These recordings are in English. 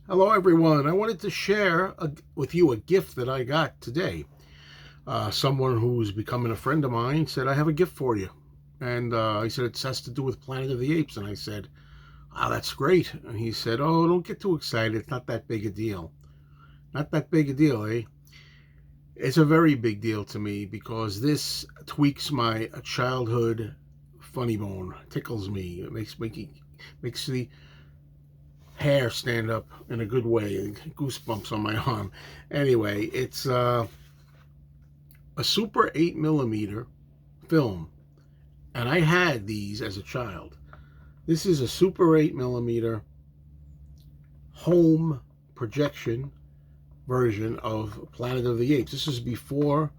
Hello, everyone. I wanted to share with you a gift that I got today. Someone who's becoming a friend of mine said, I have a gift for you. And he said, it has to do with Planet of the Apes. And I said, that's great. And he said, oh, don't get too excited. It's not that big a deal. Not that big a deal, eh? It's a very big deal to me because this tweaks my childhood funny bone, tickles me. It makes the hair stand up in a good way, goosebumps on my arm. Anyway, it's a Super 8mm film, and I had these as a child. This is a Super 8mm home projection version of Planet of the Apes. This is before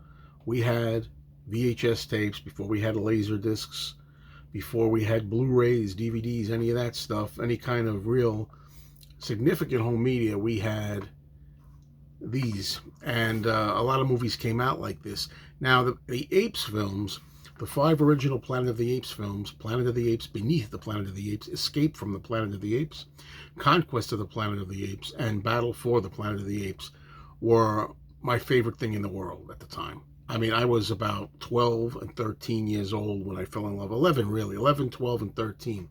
we had VHS tapes, before we had laser discs, before we had Blu-rays, DVDs, any of that stuff, any kind of real significant home media. We had these, and a lot of movies came out like this. Now, the Apes films, the 5 original Planet of the Apes films, Planet of the Apes, Beneath the Planet of the Apes, Escape from the Planet of the Apes, Conquest of the Planet of the Apes, and Battle for the Planet of the Apes, were my favorite thing in the world at the time. I mean, I was about 12 and 13 years old when I fell in love. 11, really. 11, 12, and 13,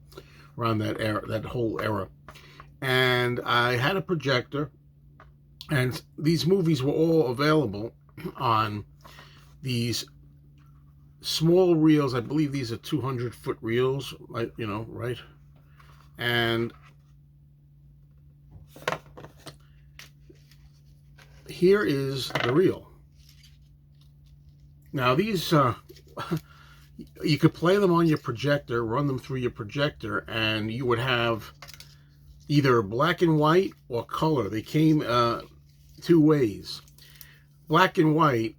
around that era, that whole era. And I had a projector, and these movies were all available on these small reels. I believe these are 200-foot reels, right? And here is the reel. Now, these, you could play them on your projector, run them through your projector, and you would have either black and white or color. They came 2 ways. Black and white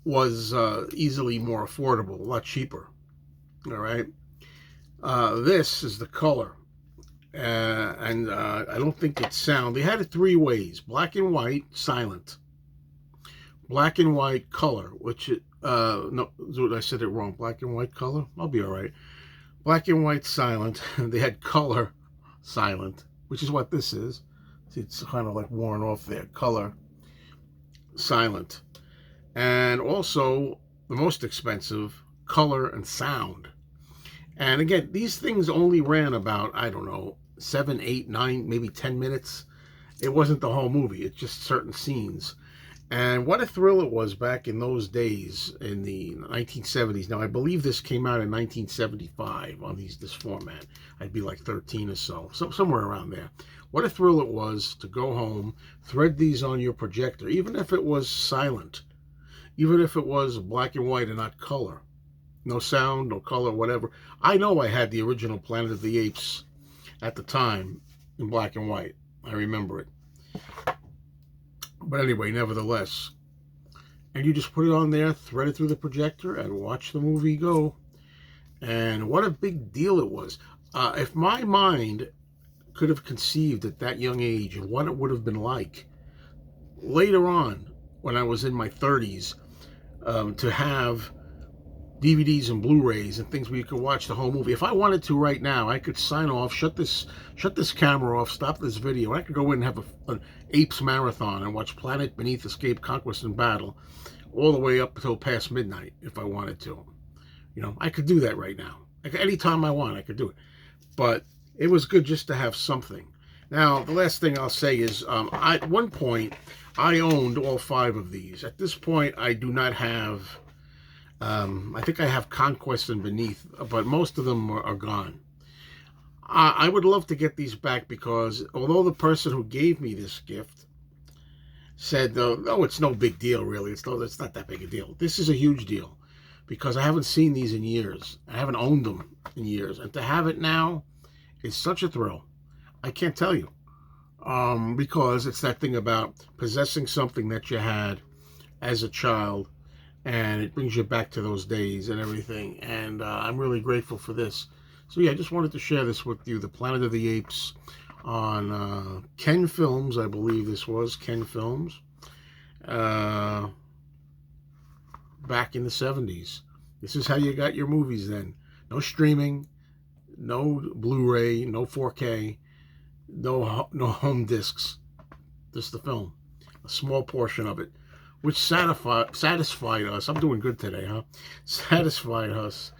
was easily more affordable, a lot cheaper. All right. This is the color. And I don't think it's sound. They had it 3 ways: black and white, silent; black and white, color, which, no, I said it wrong. Black and white, color. I'll be all right. Black and white, silent. They had color, silent, which is what this is. See, it's kind of like worn off there. Color, silent. And also, the most expensive, color and sound. And again, these things only ran about, I don't know, 7, 8, 9, maybe 10 minutes. It wasn't the whole movie. It's just certain scenes. And what a thrill it was back in those days in the 1970s. Now, I believe this came out in 1975 on this format. I'd be like 13 or so somewhere around there. What a thrill it was to go home, thread these on your projector, even if it was silent, even if it was black and white and not color. No sound, no color, whatever. I know I had the original Planet of the Apes at the time in black and white. I remember it. But anyway, nevertheless. And you just put it on there, thread it through the projector, and watch the movie go. And what a big deal it was. If my mind could have conceived at that young age of what it would have been like later on, when I was in my 30s, to have DVDs and Blu-rays and things where you could watch the whole movie. If I wanted to right now, I could sign off, shut this camera off, stop this video. I could go in and have an Apes marathon and watch Planet, Beneath, Escape, Conquest, and Battle all the way up until past midnight if I wanted to. I could do that right now. Anytime I want, I could do it. But it was good just to have something. Now, the last thing I'll say is, at one point, I owned all 5 of these. At this point, I do not have... I think I have Conquest and Beneath, but most of them are gone. I would love to get these back because although the person who gave me this gift said, oh, it's no big deal, really. It's not that big a deal. This is a huge deal because I haven't seen these in years. I haven't owned them in years. And to have it now is such a thrill. I can't tell you. Because it's that thing about possessing something that you had as a child, and it brings you back to those days and everything. And I'm really grateful for this. So yeah, I just wanted to share this with you. The Planet of the Apes on Ken Films, I believe this was Ken Films, back in the 70s. This is how you got your movies then. No streaming, no Blu-ray, no 4K. no home discs, just the film, a small portion of it, which satisfied us. I'm doing good today, huh? Satisfied us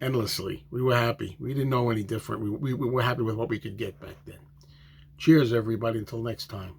endlessly. We were happy. We didn't know any different. We were happy with what we could get back then. Cheers, everybody. Until next time.